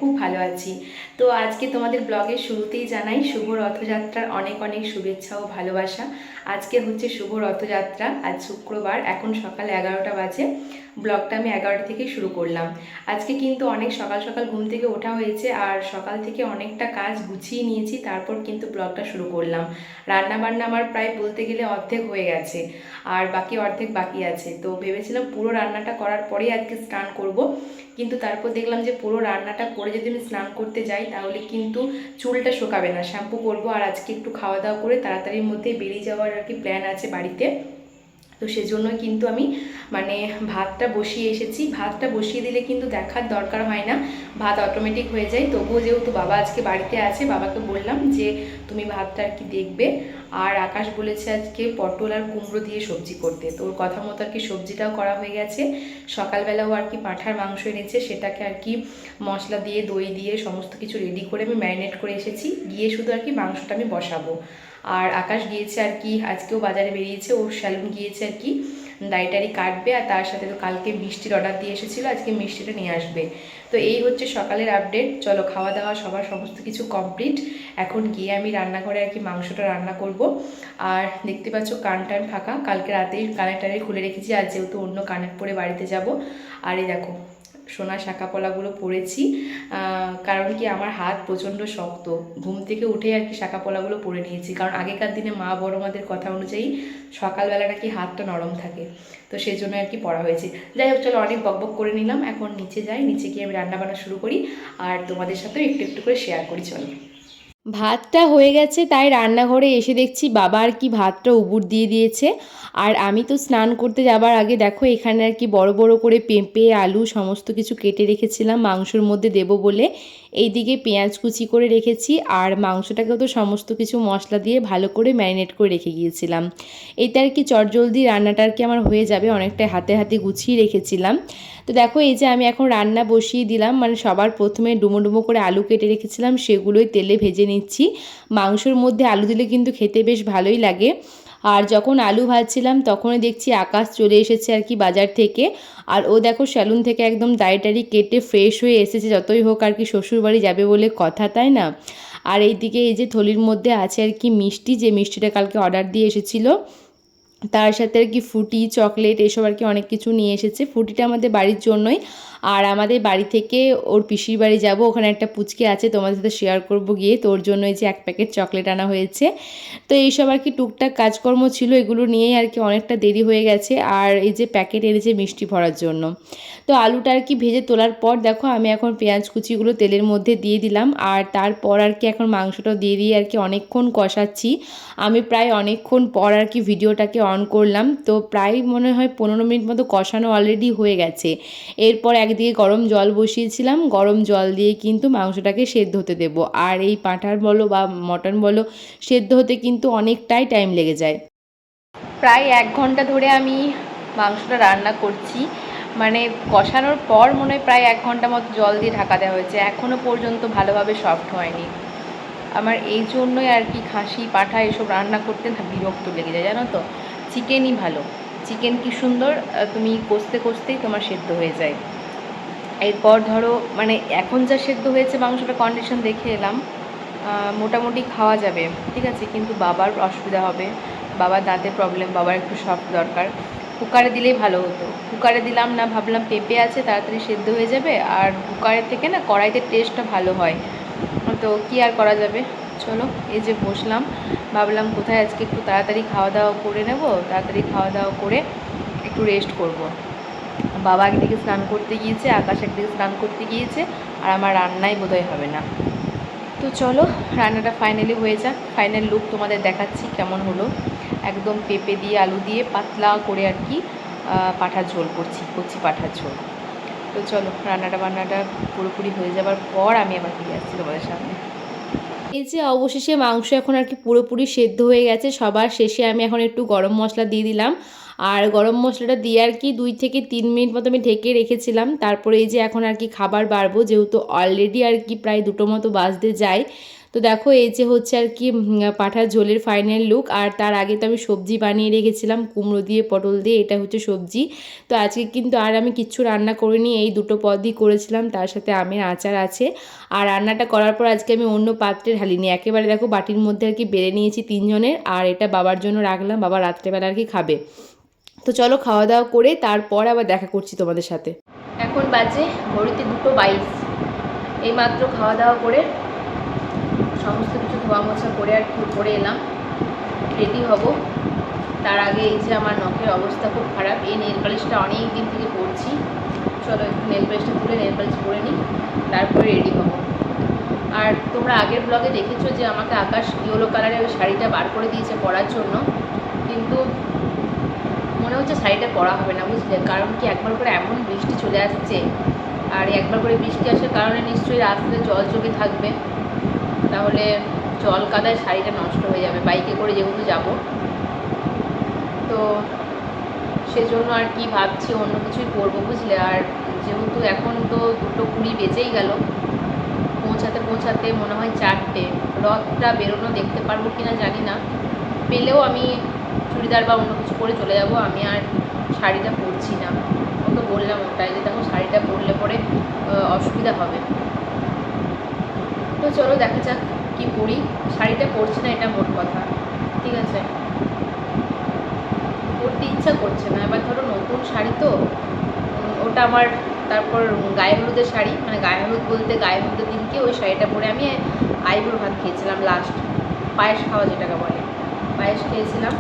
খুব ভালো আছি। তো আজকে তোমাদের ব্লগের শুরুতেই জানাই শুভ রথযাত্রার অনেক অনেক শুভেচ্ছা ও ভালোবাসা। আজকে হচ্ছে শুভ রথযাত্রা, আজ শুক্রবার, এখন সকাল 11টা বাজে। ব্লগটা আমি 11টা থেকে শুরু করলাম। আজকে কিন্তু অনেক সকাল সকাল ঘুম থেকে ওঠা হয়েছে, আর সকাল থেকে অনেকটা কাজ গুছিয়ে নিয়েছি, তারপর কিন্তু ব্লগটা শুরু করলাম। রান্না বান্না আমার প্রায় বলতে গেলে অর্ধেক হয়ে গেছে, আর বাকি অর্ধেক বাকি আছে। তো ভেবেছিলাম পুরো রান্নাটা করার পরেই আজকে স্নান করব, কিন্তু তারপর দেখলাম যে পুরো রান্নাটা করে যদি আমি স্নান করতে যাই তাহলে কিন্তু চুলটা শোকাবে না। শ্যাম্পু করব, আর আজকে একটু খাওয়া দাওয়া করে তাড়াতাড়ির মধ্যে বেরিয়ে যাওয়ার আর কি প্ল্যান আছে বাড়িতে। তো সেজন্যই কিন্তু আমি মানে ভাতটা বসিয়ে এসেছি। ভাতটা বসিয়ে দিলে কিন্তু দেখার দরকার হয় না, ভাত অটোমেটিক হয়ে যায়। তবুও যেহেতু বাবা আজকে বাড়িতে আছে, বাবাকে বললাম যে তুমি ভাতটা আর কি দেখবে। আর আকাশ বলেছে আজকে পটল আর কুমড়ো দিয়ে সবজি করতে, তো ওর কথা মতো আর কি সবজিটাও করা হয়ে গেছে। সকালবেলাও আর কি পাঁঠার মাংস এনেছে, সেটাকে আর কি মশলা দিয়ে দই দিয়ে সমস্ত কিছু রেডি করে আমি ম্যারিনেট করে এসেছি। গিয়ে শুধু আর কি মাংসটা আমি বসাবো। আর আকাশ গিয়েছে আর কি, আজকেও বাজারে বেরিয়েছে, ও স্যালুন গিয়েছে আর কি দাড়ি কাটবে। আর তার সাথে তো কালকে মিষ্টির অর্ডার দিয়ে এসেছিলো, আজকে মিষ্টিটা নিয়ে আসবে। তো এই হচ্ছে সকালের আপডেট। চলো, খাওয়া দাওয়া সবার সমস্ত কিছু কমপ্লিট। এখন গিয়ে আমি রান্নাঘরে আর কি মাংসটা রান্না করব। আর দেখতে পাচ্ছ কান টান ফাঁকা, কালকে রাতেই কানের টানে খুলে রেখেছি, আর যেহেতু অন্য কানের পরে বাড়িতে যাব। আর এই দেখো সোনা শাঁখা পলাগুলো পরেছি, কারণ কি আমার হাত প্রচণ্ড শক্ত। ঘুম থেকে উঠে আর কি শাঁখা পলাগুলো পরে নিয়েছি, কারণ আগেকার দিনে মা বড় মাদের কথা অনুযায়ী সকালবেলা নাকি হাতটা নরম থাকে, তো সেই জন্য আর কি পরা হয়েছে। যাই হোক, চলো অনেক বকবক করে নিলাম, এখন নিচে যাই, নিচে গিয়ে আমি রান্নাবান্না শুরু করি, আর তোমাদের সাথেও একটু একটু করে শেয়ার করি। চলো, ভাতটা হয়ে গেছে, তাই রান্নাঘরে এসে দেখছি বাবা আর কি ভাতটা উবুর দিয়ে দিয়েছে। আর আমি তো স্নান করতে যাবার আগে দেখো এখানে আর কি বড় বড় করে পেঁপে আলু সমস্ত কিছু কেটে রেখেছিলাম মাংসর মধ্যে দেব বলে। এইদিকে পেঁয়াজ কুচি করে রেখেছি, আর মাংসটাকেও তো সমস্ত কিছু মশলা দিয়ে ভালো করে ম্যারিনেট করে রেখে গিয়েছিলাম। এইটা আর কি চটজলদি রান্নাটা আর কি আমার হয়ে যাবে, অনেকটাই হাতে হাতে গুছিয়ে রেখেছিলাম। তো দেখো এই যে আমি এখন রান্না বসিয়ে দিলাম, মানে সবার প্রথমে ডুমো ডুমো করে আলু কেটে রেখেছিলাম, সেগুলোই তেলে ভেজে নিচ্ছি। মাংসর মধ্যে আলু দিলে কিন্তু খেতে বেশ ভালোই লাগে। আর যখন আলু ভাজছিলাম তখনই দেখছি আকাশ চলে এসেছে আর কি বাজার থেকে। আর ও দেখো স্যালুন থেকে একদম দাড়ি কেটে ফ্রেশ হয়ে এসেছে, যতই হোক আর কি শ্বশুরবাড়ি যাবে বলে কথা, তাই না? আর এইদিকে এই যে থলির মধ্যে আছে আর কি মিষ্টি, যে মিষ্টিটা কালকে অর্ডার দিয়ে এসেছিলো, তার সাথে আর কি ফ্রুটি চকলেট এসব আর কি অনেক কিছু নিয়ে এসেছে। ফ্রুটিটা আমাদের বাড়ির জন্যই, আর আমাদের বাড়ি থেকে ওর পিসির বাড়ি যাব, ওখানে একটা পুচকে আছে, তোমাদের সাথে শেয়ার করব গিয়ে, তো ওর জন্য এই যে 1 প্যাকেট চকলেট আনা হয়েছে। তো এইসব আর কি টুকটাক কাজকর্ম ছিল, এগুলো নিয়েই আর কি অনেকটা দেরি হয়ে গেছে। আর এই যে প্যাকেট এনেছে মিষ্টি ভরার জন্য। তো আলুটা আর কি ভেজে তোলার পর দেখো আমি এখন পেঁয়াজ কুচিগুলো তেলের মধ্যে দিয়ে দিলাম, আর তারপর আর কি এখন মাংসটাও দিয়ে দিয়ে আর কি অনেকক্ষণ কষাচ্ছি। আমি প্রায় অনেকক্ষণ পর আর কি ভিডিওটাকে অন করলাম, তো প্রায় মনে হয় 15 মিনিট মতো কষানো অলরেডি হয়ে গেছে। এরপর একদিকে গরম জল বসিয়েছিলাম, গরম জল দিয়ে কিন্তু মাংসটাকে সেদ্ধ হতে দেবো। আর এই পাঁঠার বলো বা মটন বলো, সেদ্ধ হতে কিন্তু অনেকটাই টাইম লেগে যায়। প্রায় 1 ঘন্টা ধরে আমি মাংসটা রান্না করছি, মানে কষানোর পর মনে হয় প্রায় 1 ঘন্টা মতো জল দিয়ে ঢাকা দেওয়া হয়েছে, এখনও পর্যন্ত ভালোভাবে সফট হয়নি। আমার এই জন্যই আর কি খাসি পাঠা এসব রান্না করতে না বিরক্ত লেগে যায়, জানো তো। চিকেনই ভালো, চিকেন কি সুন্দর, তুমি কষতে কষতেই তোমার সেদ্ধ হয়ে যায়। এরপর ধরো মানে এখন যা সেদ্ধ হয়েছে মাংসটা কন্ডিশন দেখে এলাম, মোটামুটি খাওয়া যাবে, ঠিক আছে, কিন্তু বাবার অসুবিধা হবে, বাবার দাঁতের প্রবলেম, বাবার একটু সফট দরকার। কুকারে দিলেই ভালো হতো, কুকারে দিলাম না, ভাবলাম পেঁপে আছে তাড়াতাড়ি সেদ্ধ হয়ে যাবে, আর কুকারের থেকে না কড়াইতে টেস্টটা ভালো হয়। তো কী আর করা যাবে, চলো এই যে বসলাম, ভাবলাম কোথায় আজকে একটু তাড়াতাড়ি খাওয়া দাওয়া করে নেব, তাড়াতাড়ি খাওয়া দাওয়া করে একটু রেস্ট করব। বাবা একদিকে স্নান করতে গিয়েছে, আকাশ একদিকে স্নান করতে গিয়েছে, আর আমার রান্নাই বোধহয় হবে না। তো চলো রান্নাটা ফাইনালি হয়ে যাক, ফাইনাল লুক তোমাদের দেখাচ্ছি কেমন হলো। একদম পেঁপে দিয়ে আলু দিয়ে পাতলা করে আর কি পাঁঠার ঝোল করছি, পাঁঠার ঝোল। তো চলো বান্নাটা পুরোপুরি হয়ে যাবার পর আমি আবার ফিরে আসছি তোমাদের সামনে। এই যে অবশেষে মাংস এখন আর কি পুরোপুরি সেদ্ধ হয়ে গেছে, সবার শেষে আমি এখন একটু গরম মশলা দিয়ে দিলাম। আর গরম মশলাটা দিয়ে আর কি 2 থেকে 3 মিনিট মতো আমি ঢেকে রেখেছিলাম। তারপরে এই যে এখন আর কি খাবার বাড়বো, যেহেতু অলরেডি আর কি প্রায় 2টো মতো বাজতে যায়, তো দেখো এই যে হচ্ছে আর কি পাঁঠার ঝোলের ফাইনাল লুক। আর তার আগে তো আমি সবজি বানিয়ে রেখেছিলাম কুমড়ো দিয়ে পটল দিয়ে, এটা হচ্ছে সবজি। তো আজকে কিন্তু আর আমি কিচ্ছু রান্না করিনি, এই দুটো পদই করেছিলাম, তার সাথে আমের আচার আছে। আর রান্নাটা করার পর আজকে আমি অন্য পাত্রে ঢালিনি, একেবারে দেখো বাটির মধ্যে আর কি বেড়ে নিয়েছি 3 জনের। আর এটা বাবার জন্য রাখলাম, বাবা রাত্রেবেলা আর কি খাবে। তো চলো খাওয়া দাওয়া করে তারপর আবার দেখা করছি তোমাদের সাথে। এখন বাজে ঘড়িতে 2:22। এইমাত্র খাওয়া দাওয়া করে সমস্ত কিছু ধোয়া মোছা করে আর কি করে এলাম, রেডি হব। তার আগে এই যে আমার নখের অবস্থা খুব খারাপ, এই নেল পালিশটা অনেক দিন থেকে পরছি। চলো একটু নেল পালিশটা তুলে নেল পালিশ করে নিই, তারপরে রেডি হব। আর তোমরা আগের ব্লগে দেখেছো যে আমাকে আকাশ ইয়েলো কালারের ওই শাড়িটা বার করে দিয়েছে পরার জন্য, কিন্তু মনে হচ্ছে শাড়িটা পরা হবে না, বুঝলে? কারণ কি একবার করে এমন বৃষ্টি চলে আসছে, আর একবার করে বৃষ্টি আসার কারণে নিশ্চয়ই রাস্তাতে জল জমে থাকবে, তাহলে জল কাদায় শাড়িটা নষ্ট হয়ে যাবে, বাইকে করে যেহেতু যাব। তো সেজন্য আর কি ভাবছি অন্য কিছুই করবো, বুঝলে? আর যেহেতু এখন তো 2:20 বেজেই গেল, পৌঁছাতে পৌঁছাতে মনে হয় 4টে। রথটা বেরোনো দেখতে পারবো কিনা জানি না, পেলেও আমি চুড়িদার বা অন্য কিছু পরে চলে যাব, আমি আর শাড়িটা পরছি না। ওকে বললাম ওটাই, যে দেখো শাড়িটা পরলে পরে অসুবিধা হবে। তো চলো দেখা যাক কি পরি। শাড়িটা পরছি না এটা মোট কথা, ঠিক আছে? পরতে ইচ্ছা করছে না। এবার ধরো নতুন শাড়ি তো, ওটা আমার, তারপর গায়ে হলুদের শাড়ি, মানে গায়ে হলুদ বলতে গায়ে হলুদের দিনকে ওই শাড়িটা পরে আমি আইবুড়ো ভাত খেয়েছিলাম লাস্ট, পায়েস খাওয়া যেটাকে বলে, পায়েস খেয়েছিলাম।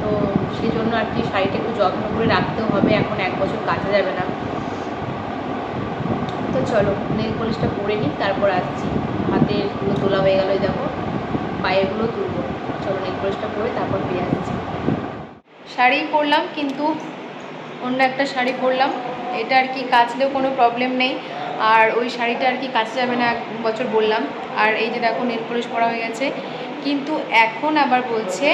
তো সেই জন্য আর কি শাড়িটা একটু যত্ন করে রাখতেও হবে, এখন 1 বছর কাচা যাবে না। তো চলো নেল পলিশটা পরে নিই, তারপর আসছি। হাতেরগুলো তোলা হয়ে গেল, দেখো পায়েরগুলো তুলবো। চলো নেল পলিশটা পরে তারপর ফিরে আসছি। শাড়ি পরলাম, কিন্তু অন্য একটা শাড়ি পরলাম, এটা আর কি কাচলেও কোনো প্রবলেম নেই, আর ওই শাড়িটা আর কি কাচা যাবে না 1 বছর বললাম। আর এই যে দেখো নেল পলিশ পরা হয়ে গেছে, কিন্তু এখন আবার বলছে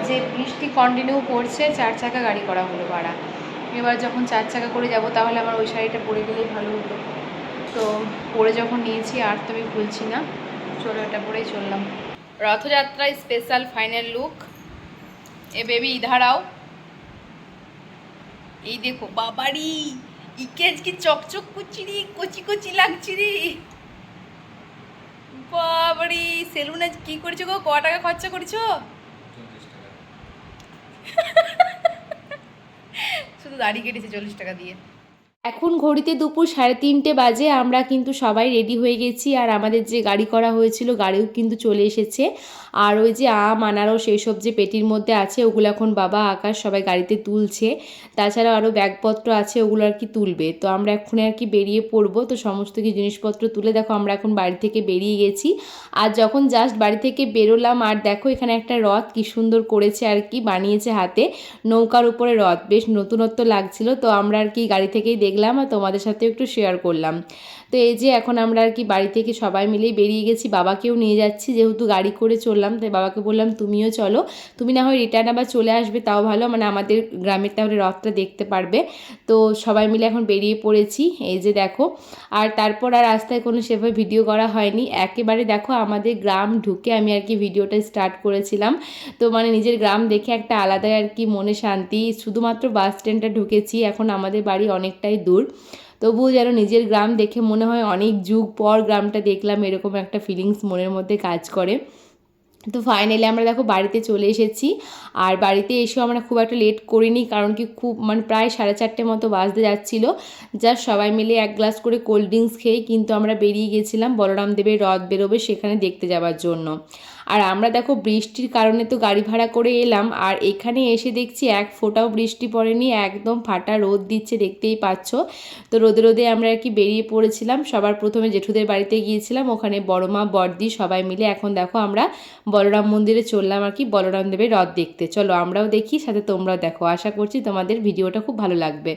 যে বৃষ্টি কন্টিনিউ পড়ছে, 4 চাকা গাড়ি করা হলো ভাড়া। এবার যখন 4 চাকা করে যাব তাহলে আমার ওই শাড়িটা পরে গেলেই ভালো হতো। তো পরে যখন নিয়েছি আর তো আমি ভুলছি না, চলো এটা পরেই চললাম। রথযাত্রায় স্পেশাল ফাইনাল লুক। এ বেবি ইধার আও, এই দেখো বাবারি, ইকে আজকে চকচক করছি রে, কচি কচি লাগছি রে বাবারি। সেলুনে কি করেছো গো, ক টাকা খরচা করেছো? শুধু দাড়ি কেটেছে 40 টাকা দিয়ে। এখন ঘড়িতে দুপুর 3:30 বাজে, আমরা কিন্তু সবাই রেডি হয়ে গেছি। আর আমাদের যে গাড়ি করা হয়েছিল গাড়িও কিন্তু চলে এসেছে। আর ওই যে আম আনারস এইসব যে পেটির মধ্যে আছে ওগুলো এখন বাবা আকাশ সবাই গাড়িতে তুলছে। তাছাড়াও আরও ব্যাগপত্র আছে, ওগুলো আর কি তুলবে। তো আমরা এক্ষুনি আর কি বেরিয়ে পড়বো। তো সমস্ত কি জিনিসপত্র তুলে দেখো আমরা এখন বাড়ি থেকে বেরিয়ে গেছি। আর যখন জাস্ট বাড়ি থেকে বেরোলাম, আর দেখো এখানে একটা রথ কি সুন্দর করেছে আর কি, বানিয়েছে হাতে, নৌকার উপরে রথ, বেশ নতুনত্ব লাগছিল। তো আমরা আর কি গাড়ি থেকেই দেখলাম আর তোমাদের সাথে একটু শেয়ার করলাম। তো এই যে এখন আমরা আর কি বাড়ি থেকে সবাই মিলেই বেরিয়ে গেছি, বাবাকেও নিয়ে যাচ্ছি, যেহেতু গাড়ি করে চললাম তাই বাবাকে বললাম তুমিও চলো, তুমি না হয় রিটার্ন আবার চলে আসবে তাও ভালো, মানে আমাদের গ্রামের তাহলে রথটা দেখতে পারবে। তো সবাই মিলে এখন বেরিয়ে পড়েছি, এই যে দেখো। আর তারপর আর রাস্তায় কোনো সেভাবে ভিডিও করা হয়নি, একেবারে দেখো আমাদের গ্রাম ঢুকে আমি আর কি ভিডিওটা স্টার্ট করেছিলাম। তো মানে নিজের গ্রাম দেখে একটা আলাদাই আর কি মনে শান্তি। শুধুমাত্র বাস স্ট্যান্ডটা ঢুকেছি, এখন আমাদের বাড়ি অনেকটাই দূর, তবুও যেন নিজের গ্রাম দেখে মনে হয় অনেক যুগ পর গ্রামটা দেখলাম, এরকম একটা ফিলিংস মনের মধ্যে কাজ করে। তো ফাইনালি আমরা দেখো বাড়িতে চলে এসেছি। আর বাড়িতে এসেও আমরা খুব একটা লেট করিনি, কারণ কি খুব মানে প্রায় 4:30 মতো বাজতে যাচ্ছিলো। জাস্ট সবাই মিলে 1 গ্লাস করে কোল্ড ড্রিঙ্কস খেয়েই কিন্তু আমরা বেরিয়ে গেছিলাম বলরাম দেবের রথ বেরোবে সেখানে দেখতে যাওয়ার জন্য। আর আমরা দেখো বৃষ্টির কারণে তো গাড়ি ভাড়া করে এলাম, আর এখানে এসে দেখছি 1 ফোঁটাও বৃষ্টি পড়েনি, একদম ফাটা রোদ দিচ্ছে দেখতেই পাচ্ছ। তো রোদে রোদে আমরা আর কি বেরিয়ে পড়েছিলাম। সবার প্রথমে জেঠুদের বাড়িতে গিয়েছিলাম, ওখানে বড় মা বড়দি সবাই মিলে এখন দেখো আমরা বলরাম মন্দিরে চললাম আর কি বলরাম দেবের রথ দেখতে। চলো আমরাও দেখি, সাথে তোমরাও দেখো, আশা করছি তোমাদের ভিডিওটা খুব ভালো লাগবে।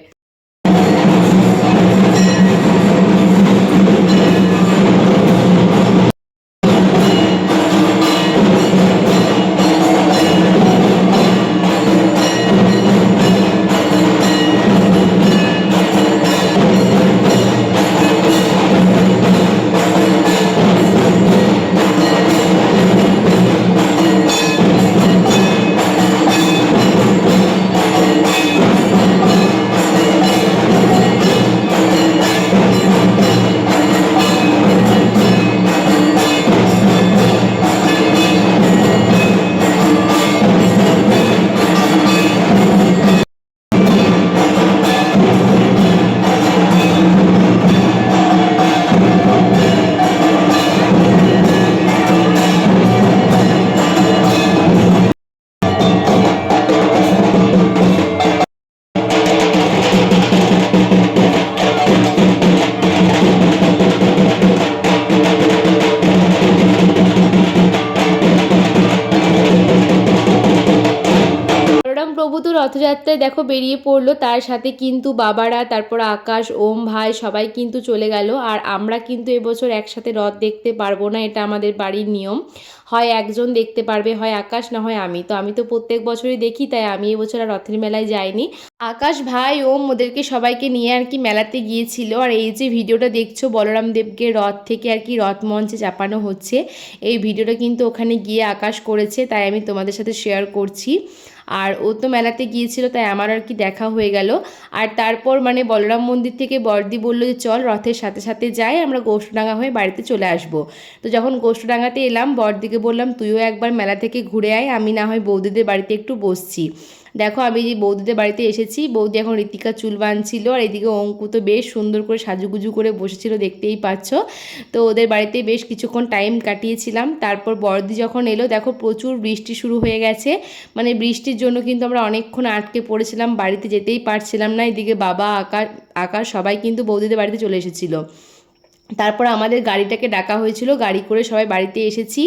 সমস্তটাই দেখো বেরিয়ে পড়লো, তার সাথে কিন্তু বাবারা, তারপর আকাশ, ওম ভাই সবাই কিন্তু চলে গেল। আর আমরা কিন্তু এবছর একসাথে রথ দেখতে পারবো না, এটা আমাদের বাড়ির নিয়ম। হয় একজন দেখতে পারবে, হয় আকাশ না হয় আমি। তো আমি তো প্রত্যেক বছরই দেখি, তাই আমি এবছর আর রথের মেলায় যাইনি। আকাশ, ভাই, ওম ওদেরকে সবাইকে নিয়ে আর কি মেলাতে গিয়েছিল। আর এই যে ভিডিওটা দেখছো, বলরাম দেবকে রথ থেকে আর কি রথ মঞ্চে চাপানো হচ্ছে, এই ভিডিওটা কিন্তু ওখানে গিয়ে আকাশ করেছে, তাই আমি তোমাদের সাথে শেয়ার করছি। আর ও তো মেলাতে গিয়েছিল, তাই আমার আর কি দেখা হয়ে গেল। আর তারপর মানে বলরাম মন্দির থেকে বড়দি বললো যে চল রথের সাথে সাথে যাই, আমরা গোষ্ঠডাঙ্গা হয়ে বাড়িতে চলে আসবো। তো যখন গোষ্ঠডাঙ্গাতে এলাম, বড়দিকে বললাম তুইও একবার মেলা থেকে ঘুরে আয়, আমি না হয় বৌদিদের বাড়িতে একটু বসছি। দেখো আমি যে বৌদিদের বাড়িতে এসেছি, বৌদি এখন ঋতিকা চুল বাঁধছিল, আর এদিকে অঙ্কু তো বেশ সুন্দর করে সাজুগুজু করে বসেছিল, দেখতেই পাচ্ছ। তো ওদের বাড়িতে বেশ কিছুক্ষণ টাইম কাটিয়েছিলাম। তারপর বড়দি যখন এলো, দেখো প্রচুর বৃষ্টি শুরু হয়ে গেছে, মানে বৃষ্টির জন্য কিন্তু আমরা অনেকক্ষণ আটকে পড়েছিলাম, বাড়িতে যেতেই পারছিলাম না। এদিকে বাবা, আকাশ সবাই কিন্তু বৌদিদের বাড়িতে চলে এসেছিলো। তারপর আমাদের গাড়িটাকে ডাকা হয়েছিল, গাড়ি করে সবাই বাড়িতে এসেছি।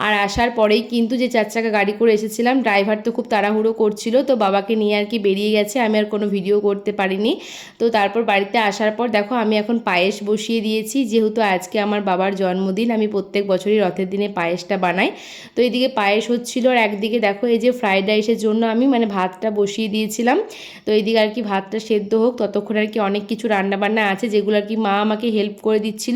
আর আসার পরেই কিন্তু যে 4 চাকা গাড়ি করে এসেছিলাম, ড্রাইভার তো খুব তাড়াহুড়ো করছিল, তো বাবাকে নিয়ে আর কি বেরিয়ে গেছে, আমি আর কোনো ভিডিও করতে পারিনি। তো তারপর বাড়িতে আসার পর দেখো আমি এখন পায়েস বসিয়ে দিয়েছি, যেহেতু আজকে আমার বাবার জন্মদিন, আমি প্রত্যেক বছরই রথের দিনে পায়েসটা বানাই। তো এইদিকে পায়েস হচ্ছিল, আর একদিকে দেখো এই যে ফ্রাইড রাইসের জন্য আমি মানে ভাতটা বসিয়ে দিয়েছিলাম। তো এইদিকে আর কি ভাতটা সেদ্ধ হোক, ততক্ষণ আর কি অনেক কিছু রান্নাবান্না আছে যেগুলো আর কি মা আমাকে হেল্প করে দিচ্ছিল,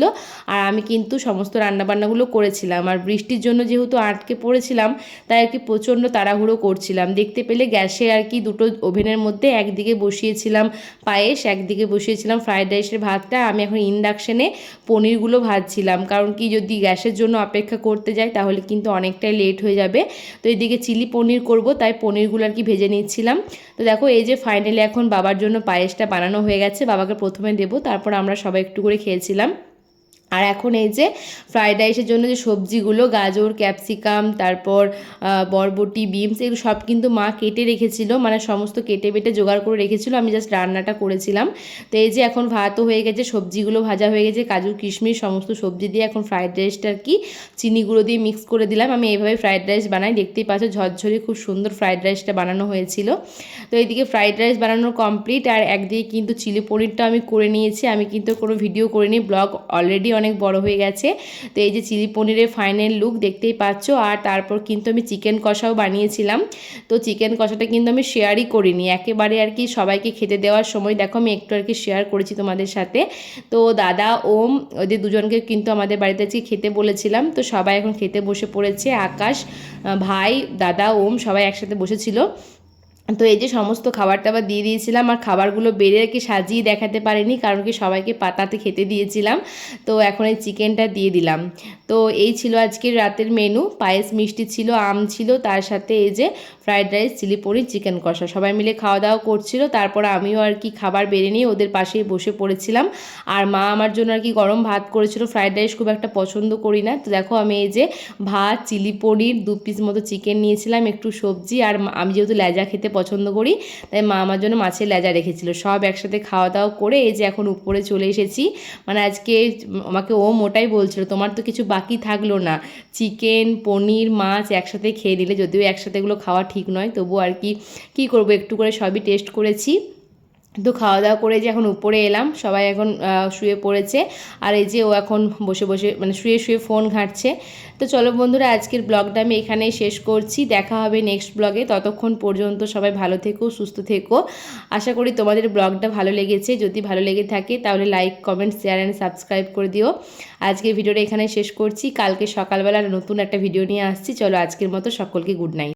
আর আমি কিন্তু সমস্ত রান্নাবান্নাগুলো করেছিলাম। আর বৃষ্টির জন্য যেহেতু আটকে পড়েছিলাম, তাই আর কি প্রচণ্ড তাড়াহুড়ো করছিলাম। দেখতে পেলে গ্যাসে আর কি দুটো ওভেনের মধ্যে একদিকে বসিয়েছিলাম পায়েস, একদিকে বসিয়েছিলাম ফ্রাইড রাইসের ভাতটা। আমি এখন ইন্ডাকশানে পনিরগুলো ভাজছিলাম, কারণ কি যদি গ্যাসের জন্য অপেক্ষা করতে যাই তাহলে কিন্তু অনেকটাই লেট হয়ে যাবে। তো এদিকে চিলি পনির করব, তাই পনিরগুলো আর কি ভেজে নিচ্ছিলাম। তো দেখো এই যে ফাইনালি এখন বাবার জন্য পায়েসটা বানানো হয়ে গেছে, বাবাকে প্রথমে দেবো, তারপর আমরা সবাই একটু করে খেয়েছিলাম। আর এখন এই যে ফ্রাইড রাইসের জন্য যে সবজিগুলো, গাজর, ক্যাপসিকাম, তারপর বরবটি, বিনস, এগুলো সব কিন্তু মা কেটে রেখেছিল, মানে সমস্ত কেটে বেটে জোগাড় করে রেখেছিল, আমি জাস্ট রান্নাটা করেছিলাম। তো এই যে এখন ভাতও হয়ে গেছে, সবজিগুলো ভাজা হয়ে গেছে, কাজু কিশমিশ সমস্ত সবজি দিয়ে এখন ফ্রাইড রাইসটা আর কি চিনি গুঁড়ো দিয়ে মিক্স করে দিলাম। আমি এইভাবে ফ্রাইড রাইস বানাই, দেখতেই পাচ্ছ ঝরঝরে খুব সুন্দর ফ্রাইড রাইসটা বানানো হয়েছিল। তো এইদিকে ফ্রাইড রাইস বানানো কমপ্লিট, আর একদিকে কিন্তু চিলি পনিরটা আমি করে নিয়েছি। আমি কিন্তু কোনো ভিডিও করিনি, ব্লগ অলরেডি অনেক বড় হয়ে গেছে। তো এই যে চিলি পনিরের ফাইনাল লুক দেখতেই পাচ্ছ। আর তারপর কিন্তু আমি চিকেন কষাও বানিয়েছিলাম। তো চিকেন কষাটা কিন্তু আমি শেয়ারই করিনি, একেবারে আর কি সবাইকে খেতে দেওয়ার সময় দেখো আমি একটু আর কি শেয়ার করেছি তোমাদের সাথে। তো দাদা, ওম, ওদের দুজনকে কিন্তু আমাদের বাড়িতে আজকে খেতে বলেছিলাম। তো সবাই এখন খেতে বসে পড়েছে, আকাশ, ভাই, দাদা, ওম সবাই একসাথে বসেছিল। তো এই যে সমস্ত খাবার টাবার দিয়ে দিয়েছিলাম, আর খাবারগুলো বেড়ে আর কি সাজিয়ে দেখাতে পারিনি, কারণ কি সবাইকে পাতাতে খেতে দিয়েছিলাম। তো এখন এই চিকেনটা দিয়ে দিলাম। তো এই ছিল আজকের রাতের মেনু, পায়েস, মিষ্টি ছিল, আম ছিল, তার সাথে এই যে ফ্রাইড রাইস, চিলি পনির, চিকেন কষা, সবাই মিলে খাওয়া দাওয়া করছিল। তারপর আমিও আর কি খাবার বেড়ে নিয়ে ওদের পাশেই বসে পড়েছিলাম। আর মা আমার জন্য আর কি গরম ভাত করেছিল, ফ্রাইড রাইস খুব একটা পছন্দ করি না। তো দেখো আমি এই যে ভাত, চিলি পনির, 2 পিস মতো চিকেন নিয়েছিলাম, একটু সবজি, আর আমি যেহেতু লেজা খেতে পছন্দ করি, তাই মা আমার জন্য মাছের লেজা রেখেছিল। সব একসাথে খাওয়া দাওয়া করে এই যে এখন উপরে চলে এসেছি। মানে আজকে আমাকে ও মোটাই বলছিল তোমার তো কিছু বাকি থাকলো না, চিকেন, পনির, মাছ একসাথে খেয়ে নিলে, যদিও একসাথে এগুলো খাওয়া ঠিক নয়, তবু আর কি করবো, একটু করে সবই টেস্ট করেছি। তো খাওয়া দাওয়া করে যে এখন উপরে এলাম, সবাই এখন শুয়ে পড়েছে। আর এই যে ও এখন বসে বসে মানে শুয়ে শুয়ে ফোন ঘাঁটছে। তো চলো বন্ধুরা, আজকের ব্লগটা আমি এখানেই শেষ করছি, দেখা হবে নেক্সট ব্লগে। ততক্ষণ পর্যন্ত সবাই ভালো থেকো, সুস্থ থেকো। আশা করি তোমাদের ব্লগটা ভালো লেগেছে, যদি ভালো লেগে থাকে তাহলে like, comment, share and subscribe করে দিও। আজকের ভিডিওটা এখানে শেষ করছি, কালকে সকালবেলা নতুন একটা ভিডিও নিয়ে আসছি। চলো আজকের মতো সকলকে গুড নাইট।